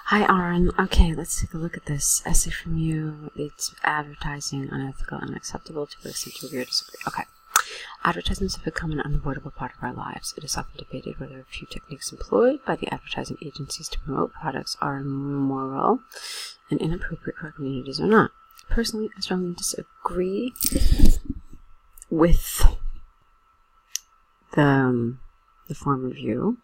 Hi, Arun. Okay, let's take a look at this essay from you. It's advertising unethical and unacceptable to the extent you agree or disagree. Okay. Advertisements have become an unavoidable part of our lives. It is often debated whether a few techniques employed by the advertising agencies to promote products are immoral and inappropriate for our communities or not. Personally, I strongly disagree with the form review.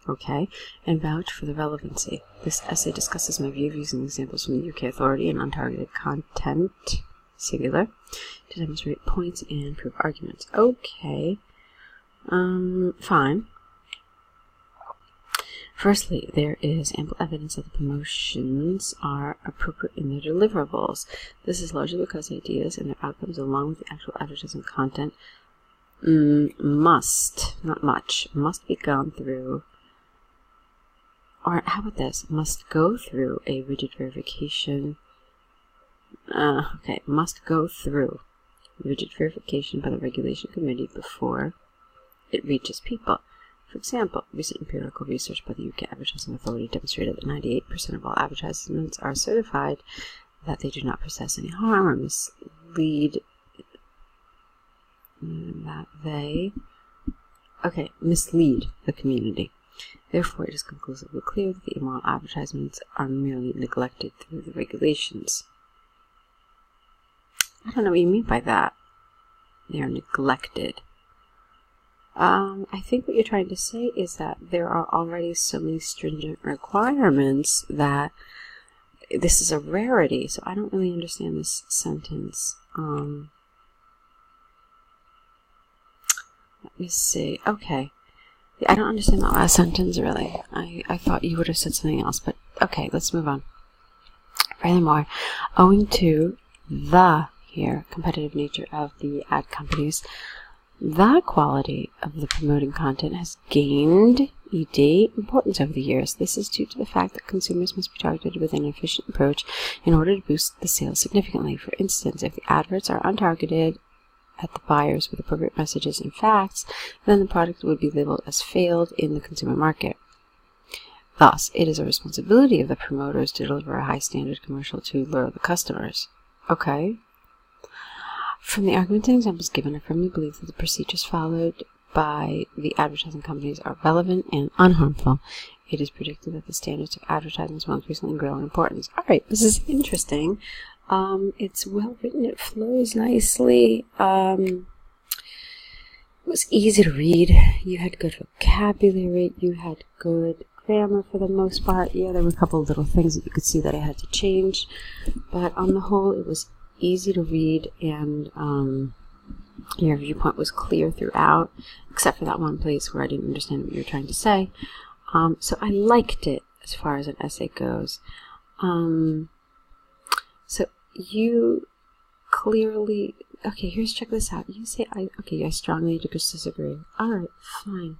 Okay, and vouch for the relevancy. This essay discusses my view of using examples from the UK authority and untargeted content, singular, to demonstrate points and prove arguments. Okay, fine. Firstly, there is ample evidence that the promotions are appropriate in their deliverables. This is largely because ideas and their outcomes, along with the actual advertising content, must be gone through, or how about this, must go through a rigid verification. Must go through rigid verification by the regulation committee before it reaches people. For example, recent empirical research by the UK Advertising Authority demonstrated that 98% of all advertisements are certified that they do not possess any harm or mislead the community. Therefore, it is conclusively clear that the immoral advertisements are merely neglected through the regulations. I don't know what you mean by that. They are neglected. I think what you're trying to say is that there are already so many stringent requirements that this is a rarity. So I don't really understand this sentence. Let me see. Okay. I don't understand that last sentence, really. I thought you would have said something else, but okay, let's move on. Furthermore, owing to the competitive nature of the ad companies, the quality of the promoting content has gained importance over the years. This is due to the fact that consumers must be targeted with an efficient approach in order to boost the sales significantly. For instance, if the adverts are untargeted at the buyers with appropriate messages and facts, then the product would be labeled as failed in the consumer market. Thus, it is a responsibility of the promoters to deliver a high standard commercial to lure the customers. Okay. From the arguments and examples given, I firmly believe that the procedures followed by the advertising companies are relevant and unharmful. It is predicted that the standards of advertisements will increasingly grow in importance. Alright, this is interesting. It's well written, it flows nicely, it was easy to read, you had good vocabulary, you had good grammar for the most part. Yeah, there were a couple of little things that you could see that I had to change, but on the whole it was easy to read, and your viewpoint was clear throughout, except for that one place where I didn't understand what you were trying to say. So I liked it as far as an essay goes. So you clearly, okay, check this out. You say, I strongly disagree. Alright, fine.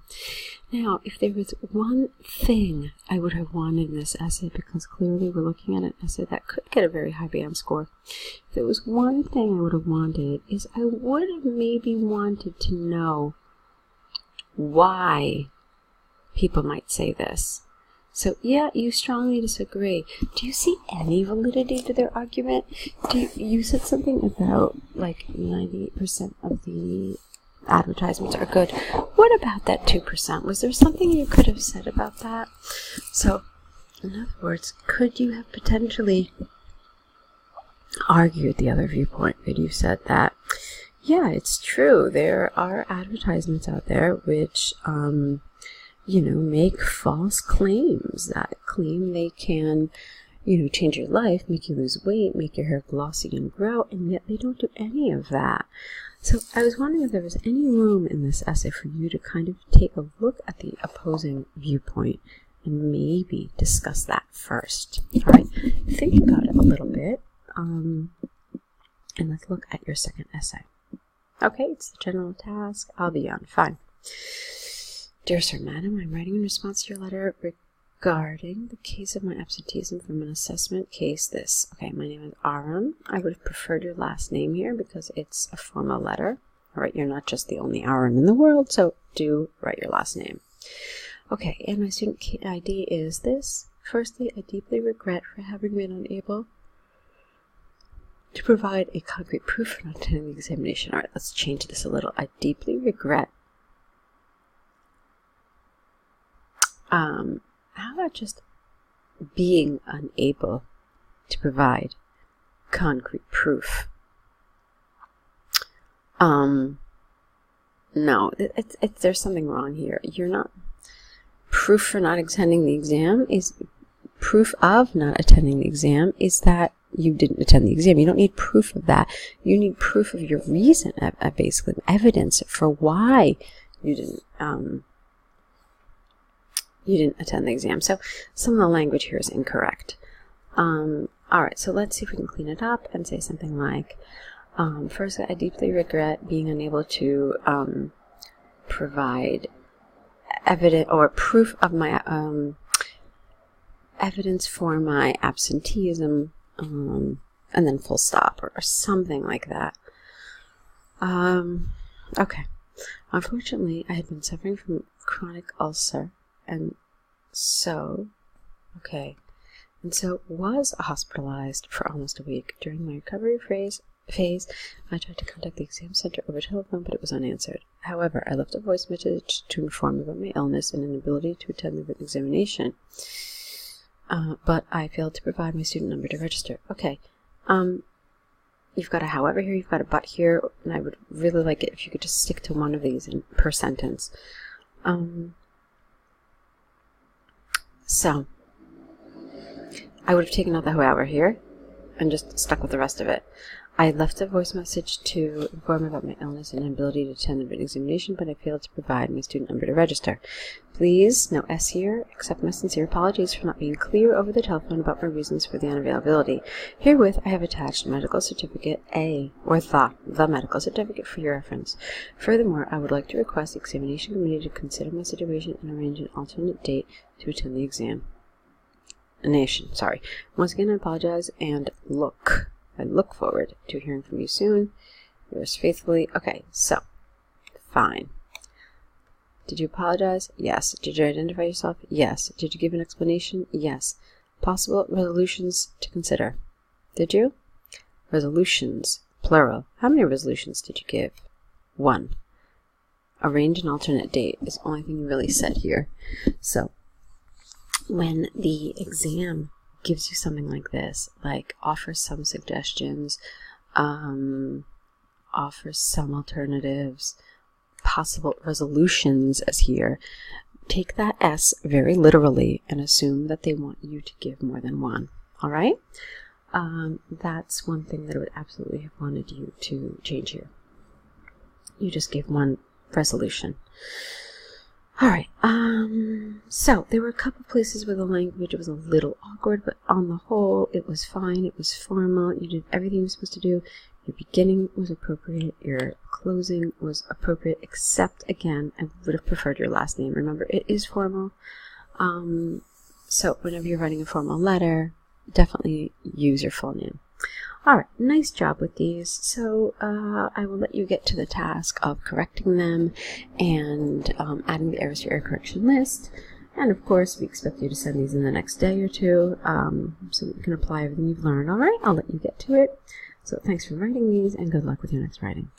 Now, if there was one thing I would have wanted in this essay, because clearly we're looking at an essay that could get a very high band score. If there was one thing I would have wanted, is I would have maybe wanted to know why people might say this. So, yeah, you strongly disagree. Do you see any validity to their argument? You said something about, like, 98% of the advertisements are good. What about that 2%? Was there something you could have said about that? So, in other words, could you have potentially argued the other viewpoint? Could you have said that, yeah, it's true, there are advertisements out there which, make false claims that claim they can, change your life, make you lose weight, make your hair glossy and grow, and yet they don't do any of that. So I was wondering if there was any room in this essay for you to kind of take a look at the opposing viewpoint and maybe discuss that first. All right, think about it a little bit, and let's look at your second essay. Okay, it's the general task. I'll be on. Fine. Dear Sir, Madam, I'm writing in response to your letter regarding the case of my absenteeism from an assessment case. This. Okay, my name is Arun. I would have preferred your last name here because it's a formal letter. All right, you're not just the only Arun in the world, so do write your last name. Okay, and my student ID is this Firstly, I deeply regret for having been unable to provide a concrete proof for not attending the examination. All right, let's change this a little. I deeply regret. How about just being unable to provide concrete proof? No, there's something wrong here. You're not. Proof for not attending the exam is proof of not attending the exam is that you didn't attend the exam. You don't need proof of that. You need proof of your reason, basically evidence for why you didn't attend the exam. So some of the language here is incorrect. All right, so let's see if we can clean it up and say something like, first, I deeply regret being unable to provide evidence or proof of my evidence for my absenteeism, and then full stop or something like that. Okay. Unfortunately, I had been suffering from chronic ulcer, and so was hospitalized for almost a week. During my recovery phase, I tried to contact the exam center over telephone, but it was unanswered. However, I left a voice message to inform about my illness and inability to attend the written examination. But I failed to provide my student number to register. Okay. You've got a however here, you've got a but here, and I would really like it if you could just stick to one of these per sentence. So, I would have taken out the however here and just stuck with the rest of it. I left a voice message to inform about my illness and inability to attend the written examination, but I failed to provide my student number to register. Please, no S here, accept my sincere apologies for not being clear over the telephone about my reasons for the unavailability. Herewith, I have attached medical certificate A, or the medical certificate for your reference. Furthermore, I would like to request the examination committee to consider my situation and arrange an alternate date to attend the exam. Once again, I apologize and I look forward to hearing from you soon. Yours faithfully. Okay, so, fine. Did you apologize? Yes. Did you identify yourself? Yes. Did you give an explanation? Yes. Possible resolutions to consider. Did you? Resolutions, plural. How many resolutions did you give? 1. Arrange an alternate date is the only thing you really said here. So, when the exam gives you something like this, like offers some suggestions, offers some alternatives, possible resolutions as here, take that S very literally and assume that they want you to give more than one. All right? That's one thing that I would absolutely have wanted you to change here. You just gave one resolution. All right, so there were a couple places where the language was a little awkward, but on the whole, it was fine. It was formal. You did everything you were supposed to do. Your beginning was appropriate. Your closing was appropriate, except, again, I would have preferred your last name. Remember, it is formal. So whenever you're writing a formal letter, definitely use your full name. All right, nice job with these. So I will let you get to the task of correcting them and adding the errors to your error correction list. And of course, we expect you to send these in the next day or two so that you can apply everything you've learned. All right, I'll let you get to it. So thanks for writing these and good luck with your next writing.